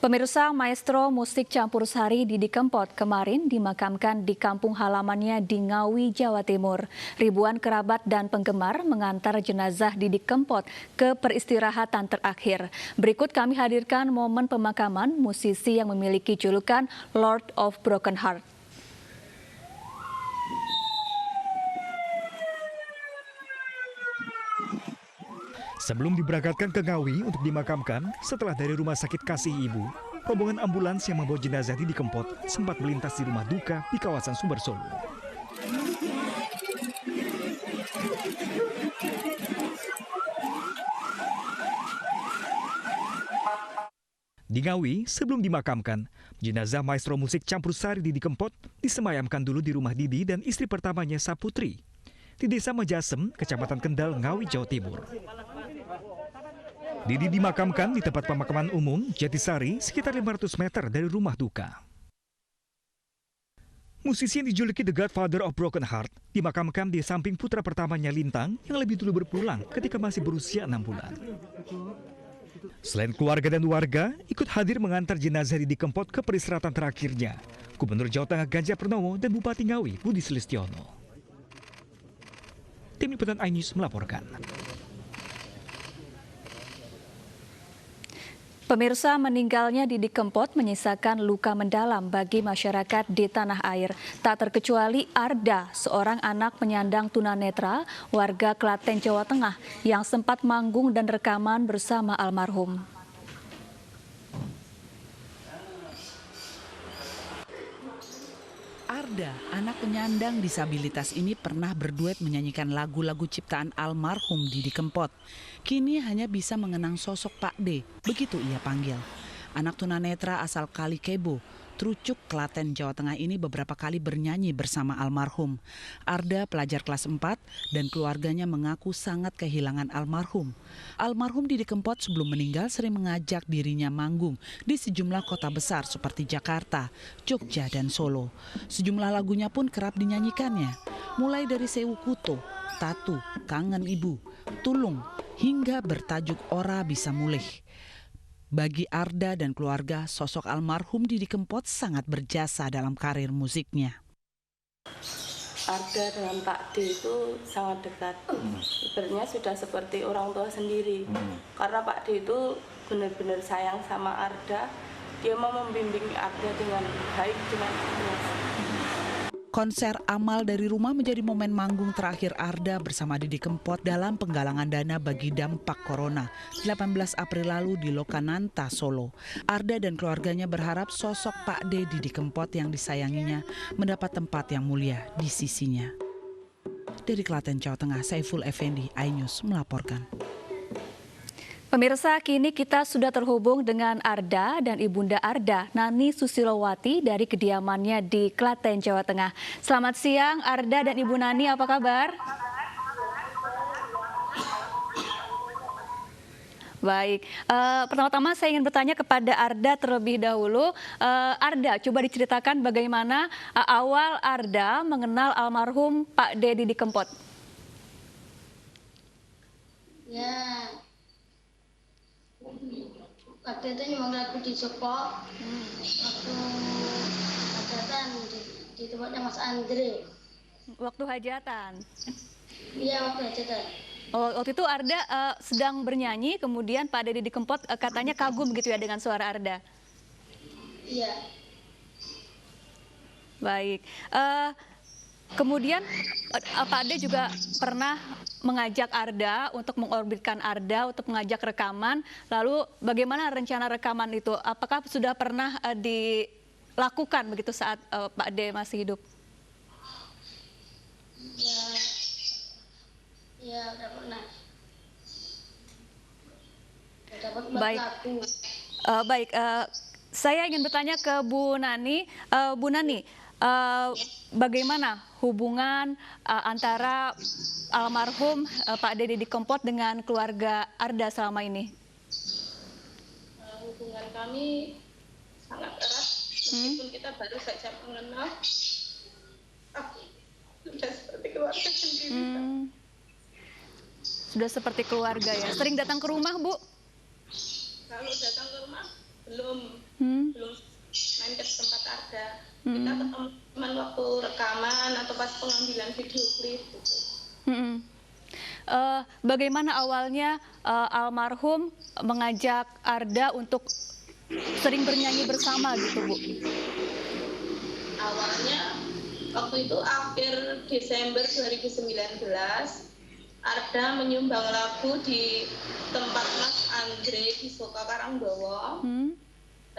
Pemirsa, maestro musik campur sari Didi Kempot kemarin dimakamkan di kampung halamannya di Ngawi, Jawa Timur. Ribuan kerabat dan penggemar mengantar jenazah Didi Kempot ke peristirahatan terakhir. Berikut kami hadirkan momen pemakaman musisi yang memiliki julukan Lord of Broken Heart. Sebelum diberangkatkan ke Ngawi untuk dimakamkan, setelah dari Rumah Sakit Kasih Ibu, rombongan ambulans yang membawa jenazah Didi Kempot sempat melintas di rumah duka di kawasan Sumber Solo. Di Ngawi, sebelum dimakamkan, jenazah maestro musik campur sari Didi Kempot disemayamkan dulu di rumah Didi dan istri pertamanya Saputri di Desa Majasem, Kecamatan Kendal, Ngawi, Jawa Timur. Didi dimakamkan di tempat pemakaman umum Jatisari sekitar 500 meter dari rumah duka. Musisi yang dijuluki The Godfather of Broken Heart dimakamkan di samping putra pertamanya Lintang yang lebih dulu berpulang ketika masih berusia 6 bulan. Selain keluarga dan warga, ikut hadir mengantar jenazah Didi Kempot ke peristirahatan terakhirnya Gubernur Jawa Tengah Ganjar Pranowo dan Bupati Ngawi Budi Sulistiono. Tim Liputan iNews melaporkan. Pemirsa, meninggalnya Didi Kempot menyisakan luka mendalam bagi masyarakat di tanah air. Tak terkecuali Arda, seorang anak penyandang tunanetra warga Klaten, Jawa Tengah yang sempat manggung dan rekaman bersama almarhum. Arda, anak penyandang disabilitas ini pernah berduet menyanyikan lagu-lagu ciptaan almarhum Didi Kempot. Kini hanya bisa mengenang sosok Pak D, begitu ia panggil. Anak tunanetra asal Kalikebo, Trucuk, Klaten, Jawa Tengah ini beberapa kali bernyanyi bersama almarhum. Arda pelajar kelas 4 dan keluarganya mengaku sangat kehilangan almarhum. Almarhum Didi Kempot sebelum meninggal sering mengajak dirinya manggung di sejumlah kota besar seperti Jakarta, Jogja, dan Solo. Sejumlah lagunya pun kerap dinyanyikannya, mulai dari Sewu Kuto, Tatu, Kangen Ibu, Tulung, hingga bertajuk Ora Bisa Mulih. Bagi Arda dan keluarga, sosok almarhum Didi Kempot sangat berjasa dalam karir musiknya. Arda dengan Pak D itu sangat dekat. Sebenarnya sudah seperti orang tua sendiri. Karena Pak D itu benar-benar sayang sama Arda. Dia mau membimbing Arda dengan baik, dengan ikhlas. Konser Amal dari Rumah menjadi momen manggung terakhir Arda bersama Didi Kempot dalam penggalangan dana bagi dampak corona 18 April lalu di Lokananta, Solo. Arda dan keluarganya berharap sosok Pak D Didi Kempot yang disayanginya mendapat tempat yang mulia di sisinya. Dari Klaten, Jawa Tengah, Saiful Effendi, iNews melaporkan. Pemirsa, kini kita sudah terhubung dengan Arda dan Ibunda Arda, Nani Susilowati dari kediamannya di Klaten, Jawa Tengah. Selamat siang Arda dan Ibu Nani, apa kabar? Baik, pertama-tama saya ingin bertanya kepada Arda terlebih dahulu. Arda, coba diceritakan bagaimana awal Arda mengenal almarhum Pak D Didi Kempot. Ya, waktu itu memang aku di Joko, waktu hajatan di tempatnya Mas Andre. Waktu hajatan? Iya, waktu hajatan. Oh, waktu itu Arda sedang bernyanyi, kemudian Pak Didi Kempot katanya kagum gitu ya dengan suara Arda? Iya. Baik. Kemudian Pak Ade juga pernah mengajak Arda untuk mengorbitkan Arda untuk mengajak rekaman. Lalu bagaimana rencana rekaman itu? Apakah sudah pernah dilakukan begitu saat Pak Ade masih hidup? Ya udah pernah. Dapat Baik. lagu. Baik. Saya ingin bertanya ke Bu Nani. Bu Nani, bagaimana hubungan antara almarhum Pak D Didi Kempot dengan keluarga Arda selama ini? Hubungan kami sangat erat, meskipun kita baru saja mengenal. Sudah seperti keluarga sendiri. Sudah seperti keluarga ya. Sering datang ke rumah, Bu? Kalau datang ke rumah belum main ke tempat Arda. Kita ketemu cuman waktu rekaman atau pas pengambilan video klip gitu. Bagaimana awalnya almarhum mengajak Arda untuk sering bernyanyi bersama gitu, Bu? Awalnya waktu itu akhir Desember 2019, Arda menyumbang lagu di tempat Mas Andre di Soka Karangdowo.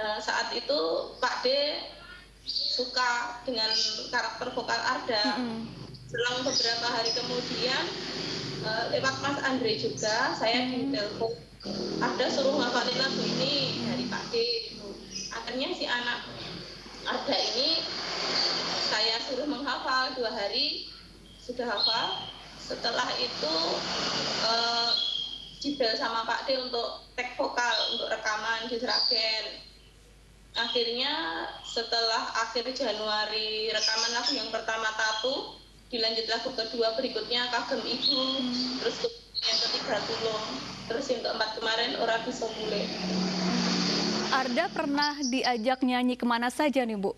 Saat itu Pak D suka dengan karakter vokal Arda. Selang beberapa hari kemudian lewat Mas Andre juga saya ditelepon, Arda suruh ngafalin lagu ini dari Pak D gitu. Akhirnya si anak Arda ini saya suruh menghafal, 2 hari sudah hafal. Setelah itu dibel sama Pak D untuk tag vokal untuk rekaman di Sragen. Akhirnya setelah akhir Januari rekaman lagu yang pertama Tatu, dilanjut lagu kedua berikutnya Kagem Ibu, terus yang ketiga Tulung, terus yang keempat kemarin Ora Bisa Mulih. Arda pernah diajak nyanyi kemana saja nih, Bu?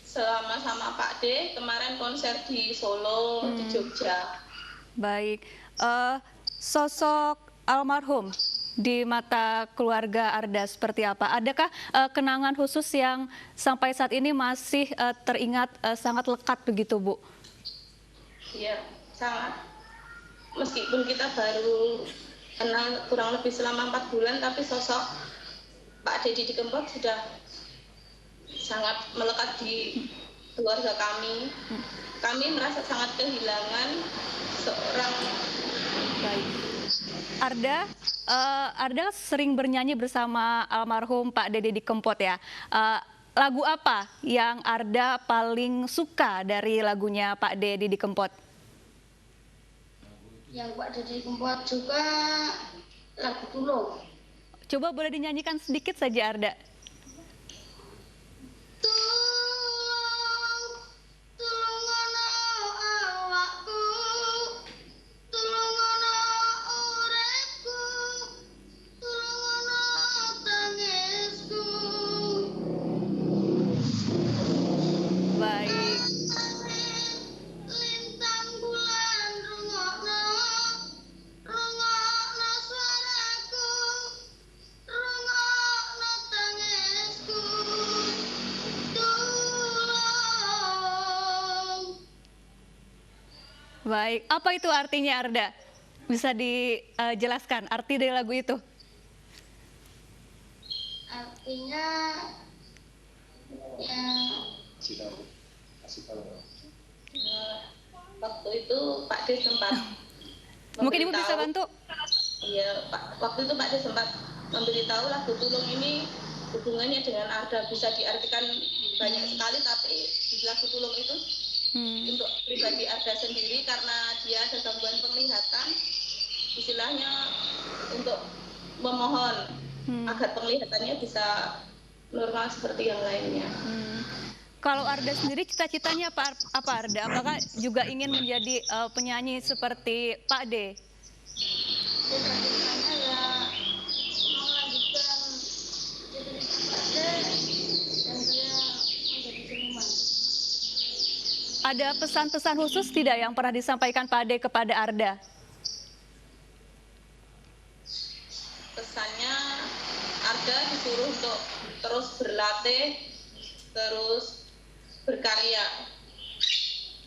Selama sama Pak D, kemarin konser di Solo, di Jogja. Baik, sosok almarhum di mata keluarga Arda seperti apa? Adakah kenangan khusus yang sampai saat ini masih teringat sangat lekat begitu, Bu? Iya, sangat. Meskipun kita baru kenal kurang lebih selama 4 bulan, tapi sosok Pak D Didi Kempot sudah sangat melekat di keluarga kami. Kami merasa sangat kehilangan seorang. Baik. Arda sering bernyanyi bersama almarhum Pak D Didi Kempot ya. Lagu apa yang Arda paling suka dari lagunya Pak D Didi Kempot? Yang Pak D Didi Kempot juga lagu Tulung. Coba boleh dinyanyikan sedikit saja, Arda. Baik, apa itu artinya, Arda? Bisa dijelaskan arti dari lagu itu? Artinya ya, waktu itu Pak D sempat mungkin Ibu bisa bantu? Iya, waktu itu Pak D sempat memberitahu lagu Tulung ini hubungannya dengan Arda bisa diartikan banyak sekali, tapi di lagu Tulung itu untuk pribadi Arda sendiri karena dia ada gangguan penglihatan, istilahnya untuk memohon agar penglihatannya bisa normal seperti yang lainnya. Kalau Arda sendiri cita-citanya apa Arda? Apakah juga ingin menjadi penyanyi seperti Pak D? cita-citanya ya mau lanjutkan cita-cita Pak D dan saya menjadi seniman. Ada pesan-pesan khusus tidak yang pernah disampaikan Pak D kepada Arda? Pesannya Arda disuruh untuk terus berlatih, terus berkarya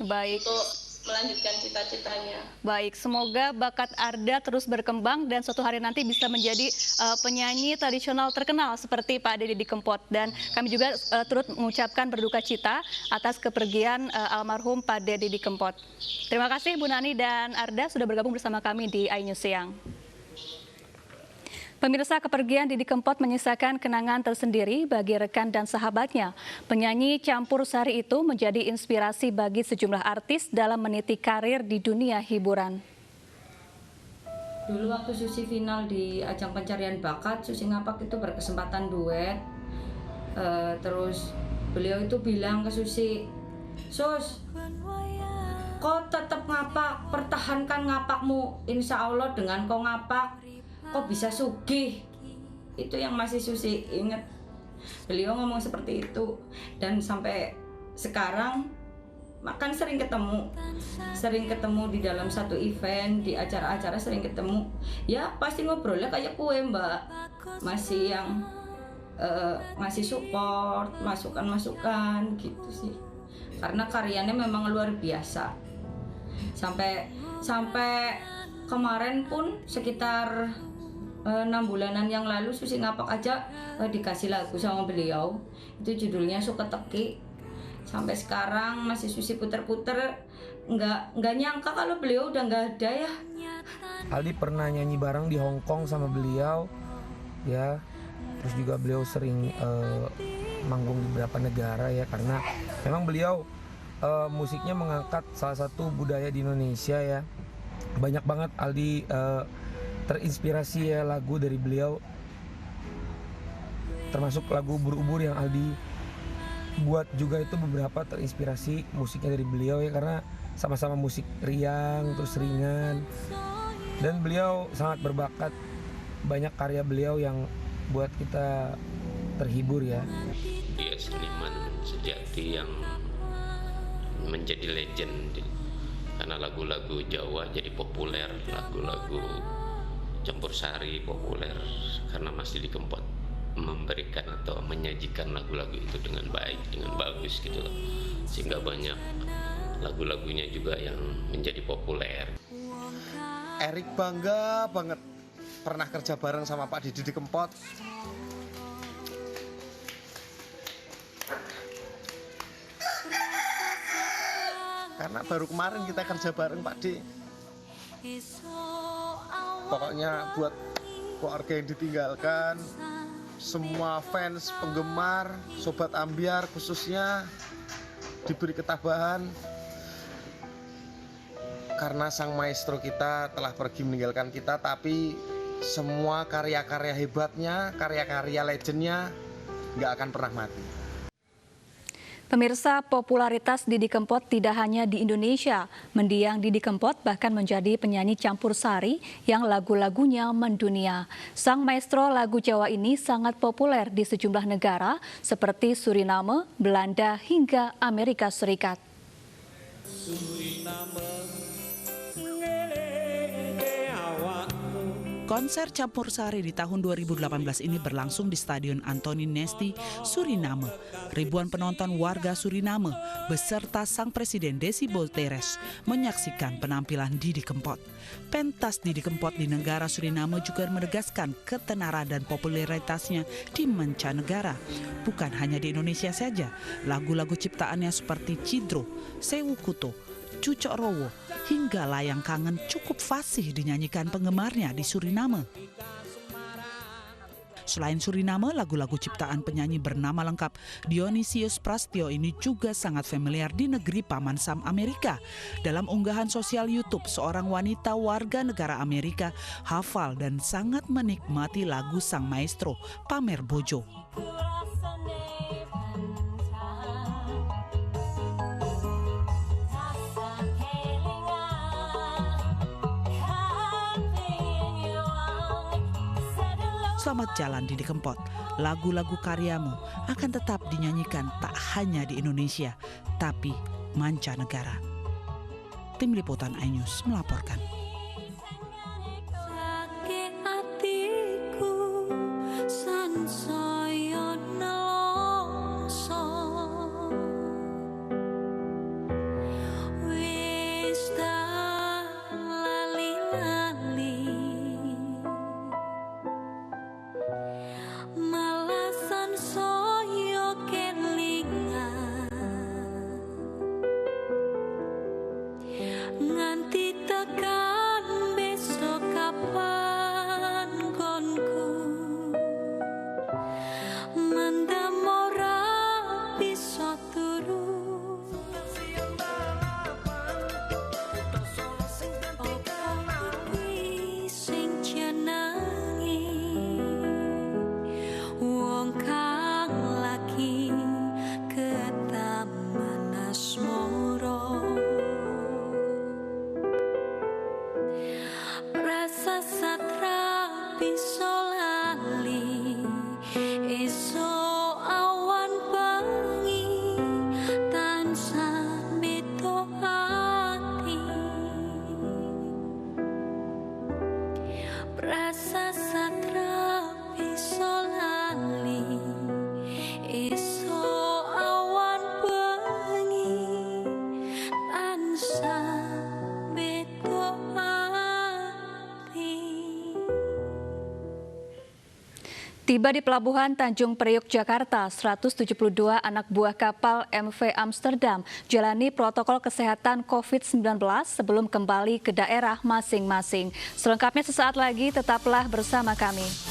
Baik. untuk melanjutkan cita-citanya. Baik, semoga bakat Arda terus berkembang dan suatu hari nanti bisa menjadi penyanyi tradisional terkenal seperti Pak D Didi Kempot. Dan kami juga turut mengucapkan berduka cita atas kepergian almarhum Pak D Didi Kempot. Terima kasih Bu Nani dan Arda sudah bergabung bersama kami di iNews Siang. Pemirsa, kepergian Didi Kempot menyisakan kenangan tersendiri bagi rekan dan sahabatnya. Penyanyi campur sari itu menjadi inspirasi bagi sejumlah artis dalam meniti karir di dunia hiburan. Dulu waktu Susi final di ajang pencarian bakat, Susi Ngapak itu berkesempatan duet. Terus beliau itu bilang ke Susi, "Sus, kau tetap ngapak, pertahankan ngapakmu. Insya Allah dengan kau ngapak, kau bisa sugih." Itu yang masih Susi ingat. Beliau ngomong seperti itu. Dan sampai sekarang makan sering ketemu di dalam satu event, di acara-acara sering ketemu. Ya pasti ngobrolnya kayak kue Mbak, masih yang ngasih support, masukan-masukan gitu sih. Karena karyanya memang luar biasa. Sampai kemarin pun sekitar 6 bulanan yang lalu Susi Ngapak aja dikasih lagu sama beliau. Itu judulnya Suka Teki. Sampai sekarang masih Susi puter-puter, nggak nyangka kalau beliau udah nggak ada ya. Aldi pernah nyanyi bareng di Hong Kong sama beliau, ya. Terus juga beliau sering manggung di beberapa negara ya, karena memang beliau musiknya mengangkat salah satu budaya di Indonesia ya. Banyak banget Aldi terinspirasi ya lagu dari beliau, termasuk lagu Ubur-Ubur yang Aldi buat juga itu beberapa terinspirasi musiknya dari beliau ya, karena sama-sama musik riang terus ringan, dan beliau sangat berbakat. Banyak karya beliau yang buat kita terhibur ya. Dia seniman sejati yang menjadi legend karena lagu-lagu Jawa jadi populer, lagu-lagu campur sari populer karena masih di Kempot memberikan atau menyajikan lagu-lagu itu dengan baik, dengan bagus gitu loh. Sehingga banyak lagu-lagunya juga yang menjadi populer. Erik bangga banget pernah kerja bareng sama Pak Didi di Kempot. Karena baru kemarin kita kerja bareng Pak D. Pokoknya buat keluarga yang ditinggalkan, semua fans, penggemar, Sobat Ambyar khususnya diberi ketabahan karena sang maestro kita telah pergi meninggalkan kita, tapi semua karya-karya hebatnya, karya-karya legendnya nggak akan pernah mati. Pemirsa, popularitas Didi Kempot tidak hanya di Indonesia. Mendiang Didi Kempot bahkan menjadi penyanyi campur sari yang lagu-lagunya mendunia. Sang maestro lagu Jawa ini sangat populer di sejumlah negara seperti Suriname, Belanda, hingga Amerika Serikat. Konser campur sari di tahun 2018 ini berlangsung di Stadion Antoni Nesti, Suriname. Ribuan penonton warga Suriname beserta sang presiden Desi Bouterse menyaksikan penampilan Didi Kempot. Pentas Didi Kempot di negara Suriname juga menegaskan ketenaran dan popularitasnya di mancanegara. Bukan hanya di Indonesia saja, lagu-lagu ciptaannya seperti Cidro, Sewu Kuto, Cucok Rowo, hingga Layang Kangen cukup fasih dinyanyikan penggemarnya di Suriname. Selain Suriname, lagu-lagu ciptaan penyanyi bernama lengkap Dionysius Prastyo ini juga sangat familiar di negeri Paman Sam Amerika. Dalam unggahan sosial YouTube, seorang wanita warga negara Amerika hafal dan sangat menikmati lagu sang maestro, Pamer Bojo. Selamat jalan Didi Kempot, lagu-lagu karyamu akan tetap dinyanyikan tak hanya di Indonesia, tapi mancanegara. Tim Liputan iNews melaporkan. Rasa satra bisa lali Rasa satrapi solali iso awan bengi tansah beda ati. Tiba di Pelabuhan Tanjung Priok, Jakarta, 172 anak buah kapal MV Amsterdam jalani protokol kesehatan COVID-19 sebelum kembali ke daerah masing-masing. Selengkapnya sesaat lagi, tetaplah bersama kami.